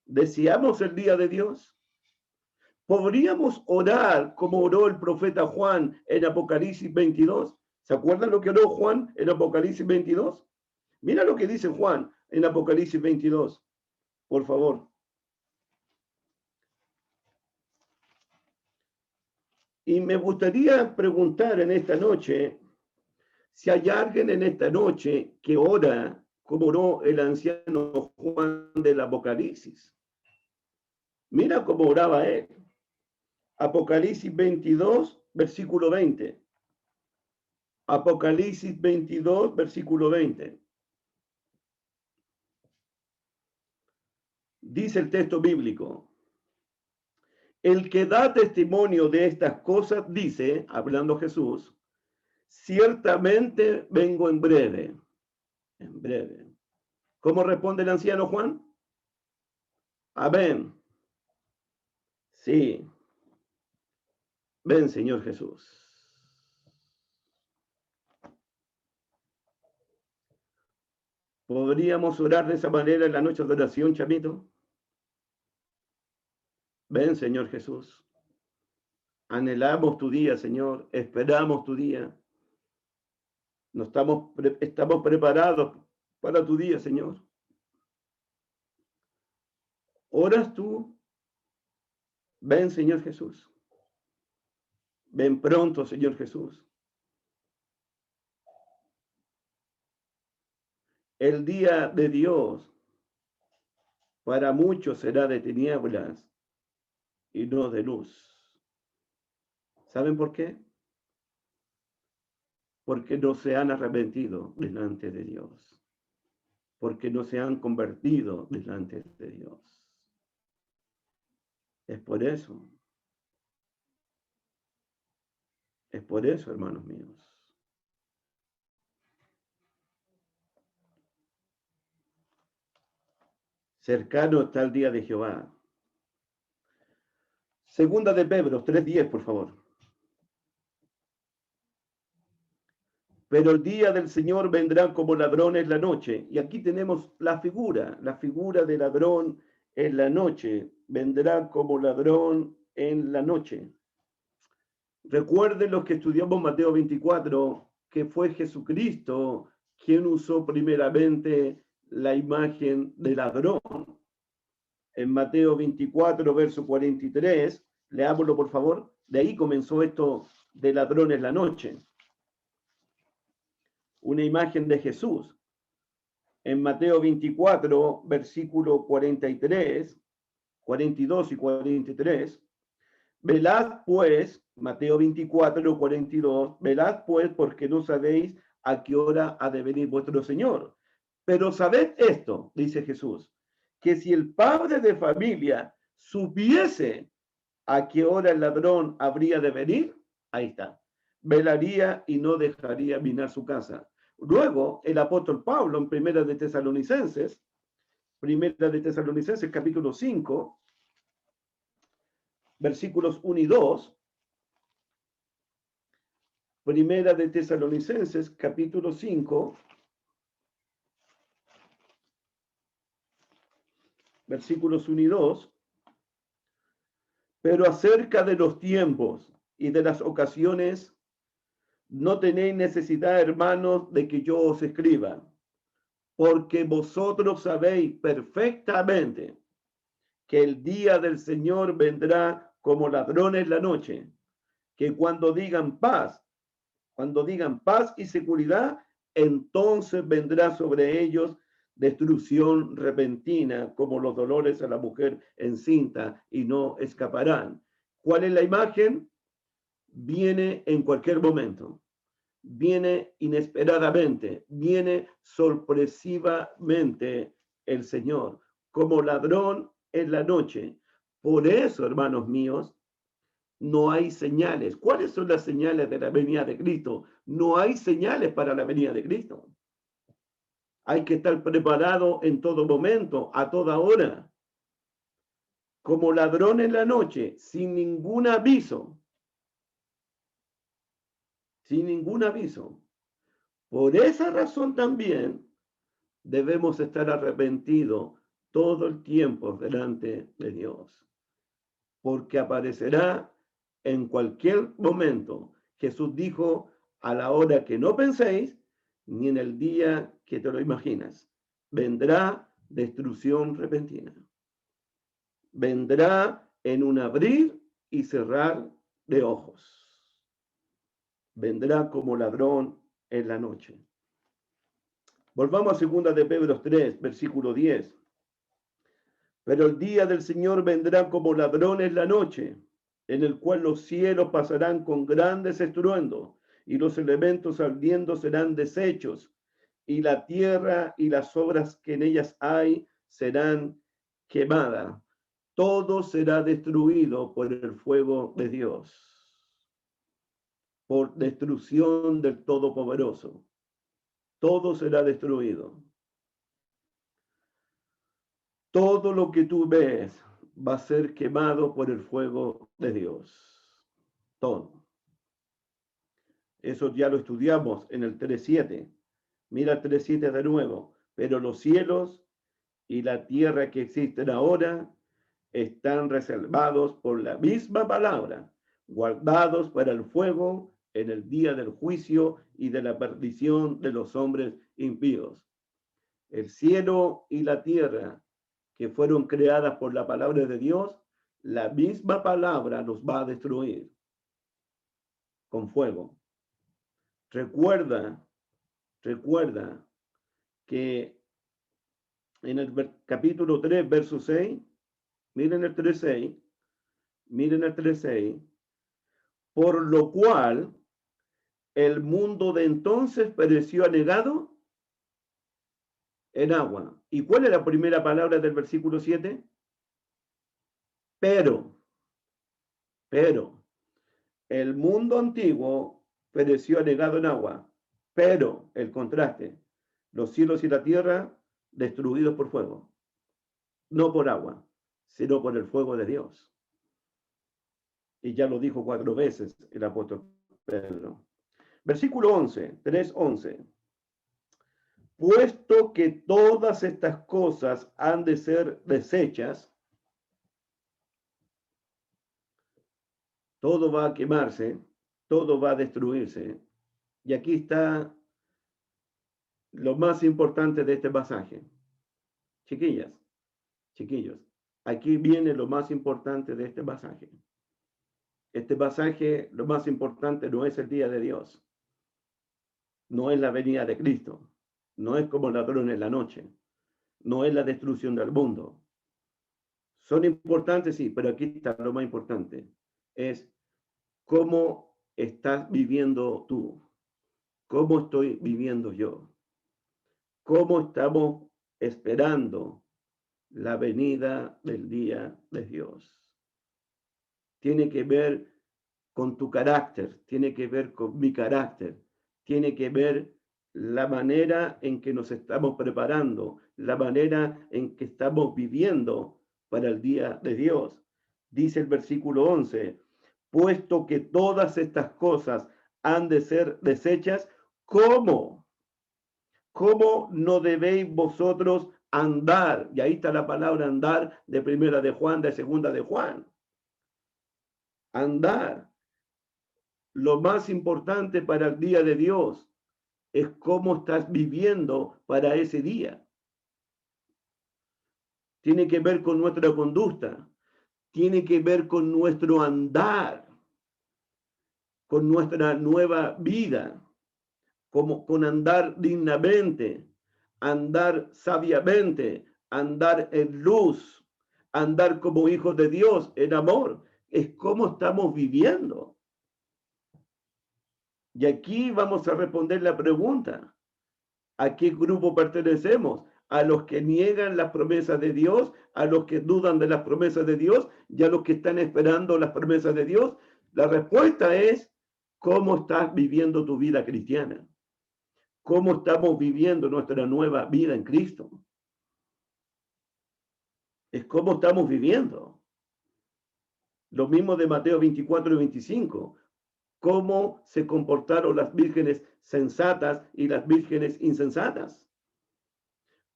¿Deseamos el día de Dios? ¿Podríamos orar como oró el profeta Juan en Apocalipsis 22? ¿Se acuerdan lo que oró Juan en Apocalipsis 22? Mira lo que dice Juan en Apocalipsis 22, por favor. Y me gustaría preguntar en esta noche, si hay alguien en esta noche que ora como oró el anciano Juan del Apocalipsis. Mira cómo oraba él. Apocalipsis 22, versículo 20. Apocalipsis 22, versículo 20. Dice el texto bíblico, el que da testimonio de estas cosas dice, hablando Jesús, ciertamente vengo en breve. En breve. ¿Cómo responde el anciano Juan? Amén. Sí. Ven, Señor Jesús. ¿Podríamos orar de esa manera en la noche de oración, Chamito? Ven, Señor Jesús. Anhelamos tu día, Señor. Esperamos tu día. Estamos preparados para tu día, Señor. ¿Oras tú? Ven, Señor Jesús. Ven pronto, Señor Jesús. El día de Dios para muchos será de tinieblas y no de luz. ¿Saben por qué? Porque no se han arrepentido delante de Dios. Porque no se han convertido delante de Dios. Es por eso. Es por eso, hermanos míos. Cercano está el día de Jehová. Segunda de Pedro 3:10, por favor. Pero el día del Señor vendrá como ladrón en la noche. Y aquí tenemos la figura de ladrón en la noche. Vendrá como ladrón en la noche. Recuerden los que estudiamos Mateo 24, que fue Jesucristo quien usó primeramente la imagen de ladrón. En Mateo 24, verso 43, leámoslo por favor, de ahí comenzó esto de ladrón en la noche. Una imagen de Jesús. En Mateo 24, versículo 43, 42 y 43, velad pues, Mateo 24, 42, velad pues porque no sabéis a qué hora ha de venir vuestro Señor. Pero sabed esto, dice Jesús, que si el padre de familia supiese a qué hora el ladrón habría de venir, ahí está, velaría y no dejaría minar su casa. Luego, el apóstol Pablo en Primera de Tesalonicenses capítulo 5, versículos 1 y 2, Primera de Tesalonicenses, capítulo 5, versículos 1 y 2, Pero acerca de los tiempos y de las ocasiones, no tenéis necesidad, hermanos, de que yo os escriba, porque vosotros sabéis perfectamente que el día del Señor vendrá como ladrón en la noche, que cuando digan paz y seguridad, entonces vendrá sobre ellos destrucción repentina, como los dolores a la mujer encinta, y no escaparán. ¿Cuál es la imagen? Viene en cualquier momento, viene inesperadamente, viene sorpresivamente el Señor, como ladrón en la noche. Por eso, hermanos míos, no hay señales. ¿Cuáles son las señales de la venida de Cristo? No hay señales para la venida de Cristo. Hay que estar preparado en todo momento, a toda hora, como ladrón en la noche, sin ningún aviso. Sin ningún aviso. Por esa razón también debemos estar arrepentidos todo el tiempo delante de Dios, porque aparecerá en cualquier momento. Jesús dijo, a la hora que no penséis, ni en el día que te lo imaginas. Vendrá destrucción repentina. Vendrá en un abrir y cerrar de ojos. Vendrá como ladrón en la noche. Volvamos a 2 de Pedro 3, versículo 10. Pero el día del Señor vendrá como ladrón en la noche, en el cual los cielos pasarán con grandes estruendos, y los elementos ardiendo serán deshechos, y la tierra y las obras que en ellas hay serán quemadas. Todo será destruido por el fuego de Dios, por destrucción del Todopoderoso. Todo será destruido. Todo lo que tú ves va a ser quemado por el fuego de Dios. Todo. Eso ya lo estudiamos en el 3.7. Mira el 3.7 de nuevo. Pero los cielos y la tierra que existen ahora están reservados por la misma palabra, guardados para el fuego en el día del juicio y de la perdición de los hombres impíos. El cielo y la tierra que fueron creadas por la palabra de Dios, la misma palabra los va a destruir con fuego. Recuerda que en el capítulo 3, verso 6, miren el 3.6, por lo cual el mundo de entonces pereció anegado en agua. ¿Y cuál es la primera palabra del versículo 7? Pero, el mundo antiguo pereció anegado en agua, pero el contraste, los cielos y la tierra destruidos por fuego, no por agua, sino por el fuego de Dios. Y ya lo dijo 4 veces el apóstol Pedro. Versículo 11, 3:11. Puesto que todas estas cosas han de ser desechas, todo va a quemarse, todo va a destruirse. Y aquí está lo más importante de este pasaje. Chiquillos, aquí viene lo más importante de este pasaje. Este pasaje, lo más importante no es el día de Dios, no es la venida de Cristo, no es como ladrón en la noche, no es la destrucción del mundo. Son importantes, sí, pero aquí está lo más importante. Es cómo estás viviendo tú, cómo estoy viviendo yo, cómo estamos esperando la venida del día de Dios. Tiene que ver con tu carácter, tiene que ver con mi carácter, tiene que ver la manera en que nos estamos preparando, la manera en que estamos viviendo para el día de Dios. Dice el versículo 11, puesto que todas estas cosas han de ser desechas, ¿cómo? ¿Cómo no debéis vosotros andar? Y ahí está la palabra andar de primera de Juan, de segunda de Juan. andar. Lo más importante para el día de Dios es cómo estás viviendo para ese día. Tiene que ver con nuestra conducta, tiene que ver con nuestro andar, con nuestra nueva vida, como con andar dignamente, andar sabiamente, andar en luz, andar como hijos de Dios, en amor. Es como estamos viviendo. Y aquí vamos a responder la pregunta: ¿a qué grupo pertenecemos? ¿A los que niegan las promesas de Dios? ¿A los que dudan de las promesas de Dios? ¿Y a los que están esperando las promesas de Dios? La respuesta es: ¿cómo estás viviendo tu vida cristiana? ¿Cómo estamos viviendo nuestra nueva vida en Cristo? Es cómo estamos viviendo. Lo mismo de Mateo 24 y 25. ¿Cómo se comportaron las vírgenes sensatas y las vírgenes insensatas?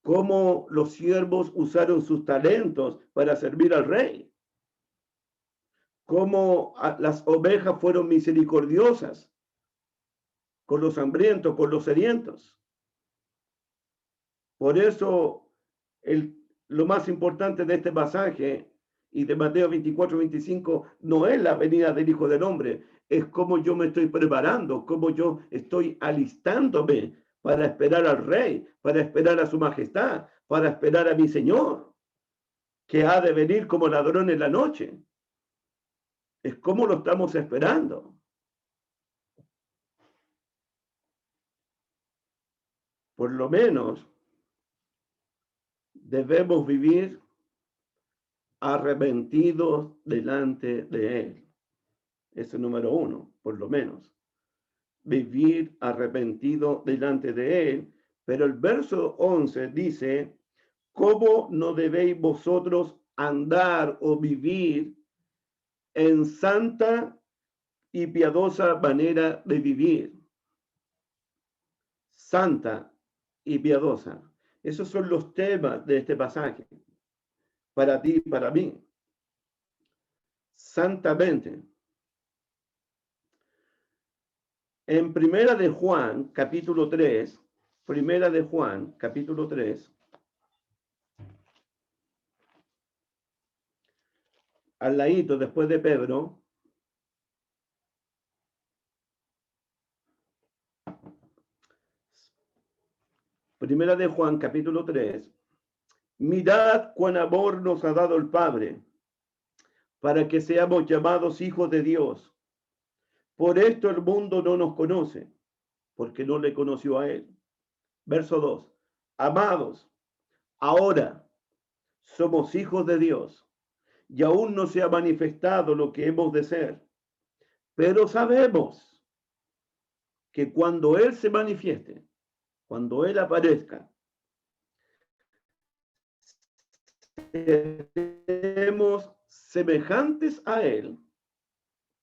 Cómo los siervos usaron sus talentos para servir al rey, cómo las ovejas fueron misericordiosas con los hambrientos, con los sedientos. Por eso lo más importante de este pasaje y de Mateo 24-25 no es la venida del Hijo del Hombre, es cómo yo me estoy preparando, cómo yo estoy alistándome para esperar al Rey, para esperar a su majestad, para esperar a mi Señor, que ha de venir como ladrón en la noche. Es como lo estamos esperando. Por lo menos debemos vivir arrepentidos delante de Él. Ese es número uno, por lo menos. Vivir arrepentido delante de Él. Pero el verso 11 dice: ¿cómo no debéis vosotros andar o vivir en santa y piadosa manera de vivir? Santa y piadosa. Esos son los temas de este pasaje, para ti y para mí. Santamente. En Primera de Juan, capítulo 3, Primera de Juan, capítulo 3, al ladito, después de Pedro, Primera de Juan, capítulo 3, mirad cuán amor nos ha dado el Padre, para que seamos llamados hijos de Dios. Por esto el mundo no nos conoce, porque no le conoció a Él. Verso 2. Amados, ahora somos hijos de Dios, y aún no se ha manifestado lo que hemos de ser. Pero sabemos que cuando Él se manifieste, cuando Él aparezca, seremos semejantes a Él,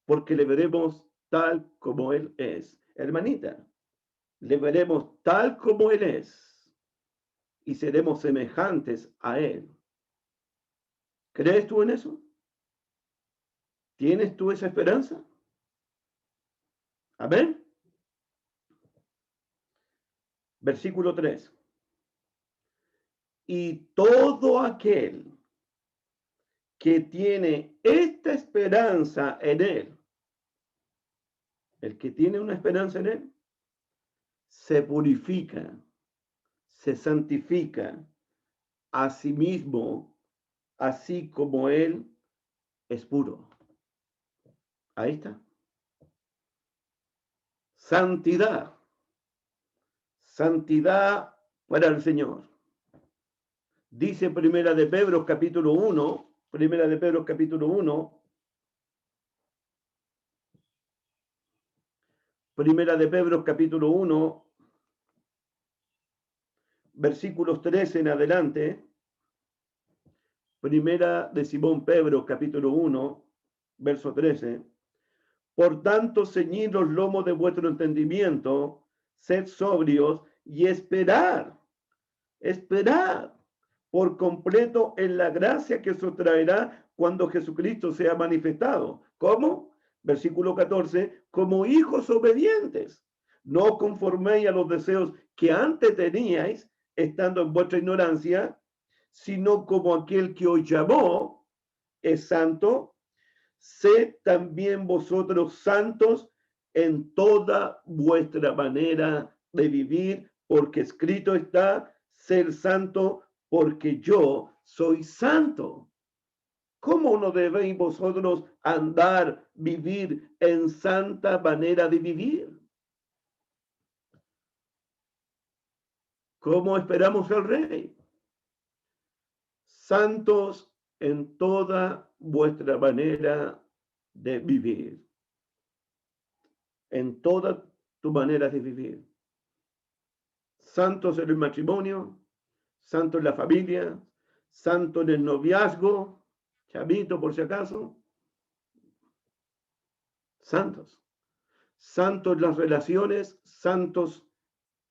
porque le veremos tal como Él es. Hermanita, le veremos tal como Él es y seremos semejantes a Él. ¿Crees tú en eso? ¿Tienes tú esa esperanza? Amén. Versículo 3. Y todo aquel que tiene esta esperanza en Él, el que tiene una esperanza en Él, se purifica, se santifica a sí mismo, así como Él es puro. Ahí está. Santidad. Santidad para el Señor. Dice Primera de Pedro capítulo 1, Primera de Pedro capítulo 1, Primera de Pedro capítulo 1, versículos 13 en adelante. Primera de Simón Pedro capítulo 1, verso 13. Por tanto, ceñid los lomos de vuestro entendimiento, sed sobrios y esperad por completo en la gracia que os traerá cuando Jesucristo sea manifestado. ¿Cómo? Versículo 14, como hijos obedientes. No conforméis a los deseos que antes teníais, estando en vuestra ignorancia, sino como aquel que os llamó es santo, sed también vosotros santos en toda vuestra manera de vivir, porque escrito está, ser santo, porque yo soy santo. ¿Cómo no debéis vosotros andar, vivir en santa manera de vivir? ¿Cómo esperamos al Rey? Santos en toda vuestra manera de vivir. En toda tu manera de vivir. Santos en el matrimonio, santos en la familia, santos en el noviazgo, chavito por si acaso. Santos. Santos en las relaciones, santos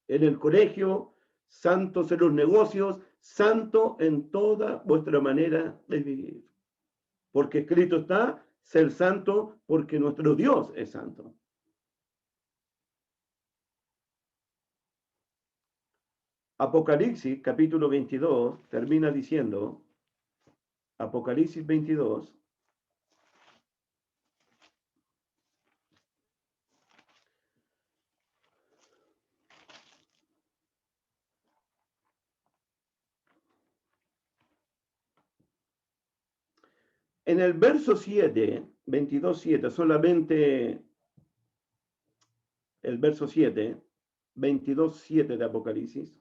en el colegio, santos en los negocios, santo en toda vuestra manera de vivir. Porque escrito está, ser santo porque nuestro Dios es santo. Apocalipsis capítulo 22 termina diciendo, Apocalipsis 22, en el verso 7, 22, 7, solamente el verso 7, 22, 7 de Apocalipsis.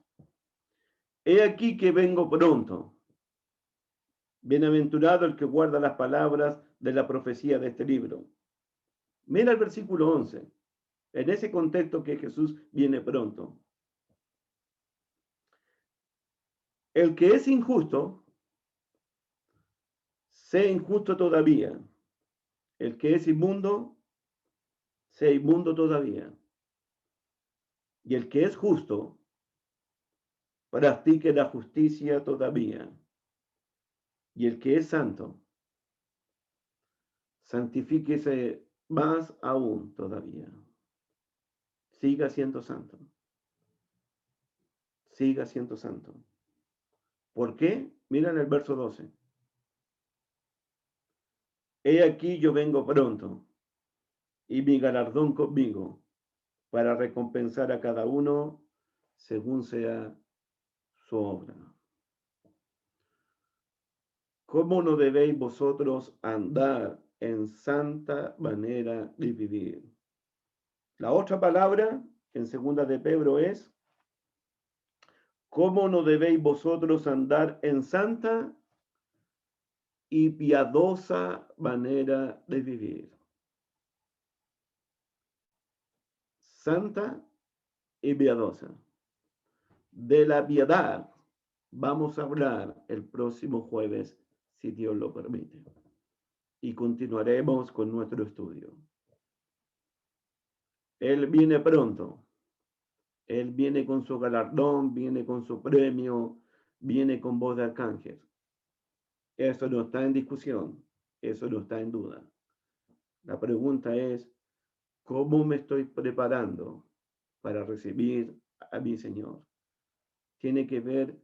He aquí que vengo pronto. Bienaventurado el que guarda las palabras de la profecía de este libro. Mira el versículo 11. En ese contexto que Jesús viene pronto. El que es injusto, sea injusto todavía. El que es inmundo, sea inmundo todavía. Y el que es justo, practique la justicia todavía. Y el que es santo, santifíquese más aún todavía. Siga siendo santo. Siga siendo santo. ¿Por qué? Mira en el verso 12. He aquí yo vengo pronto, y mi galardón conmigo, para recompensar a cada uno según sea su obra. ¿Cómo no debéis vosotros andar en santa manera de vivir? La otra palabra en segunda de Pedro es, ¿cómo no debéis vosotros andar en santa y piadosa manera de vivir? Santa y piadosa. De la piedad vamos a hablar el próximo jueves, si Dios lo permite. Y continuaremos con nuestro estudio. Él viene pronto. Él viene con su galardón, viene con su premio, viene con voz de arcángel. Eso no está en discusión, eso no está en duda. La pregunta es, ¿cómo me estoy preparando para recibir a mi Señor? Tiene que ver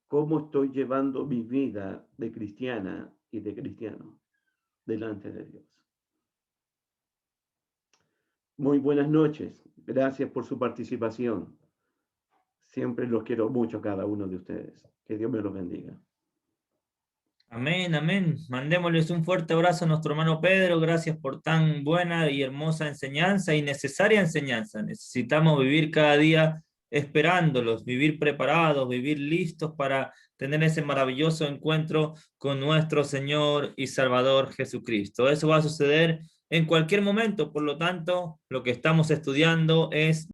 cómo estoy llevando mi vida de cristiana y de cristiano delante de Dios. Muy buenas noches. Gracias por su participación. Siempre los quiero mucho a cada uno de ustedes. Que Dios me los bendiga. Amén, amén. Mandémosles un fuerte abrazo a nuestro hermano Pedro. Gracias por tan buena y hermosa enseñanza y necesaria enseñanza. Necesitamos vivir cada día esperándolos, vivir preparados, vivir listos para tener ese maravilloso encuentro con nuestro Señor y Salvador Jesucristo. Eso va a suceder en cualquier momento. Por lo tanto, lo que estamos estudiando es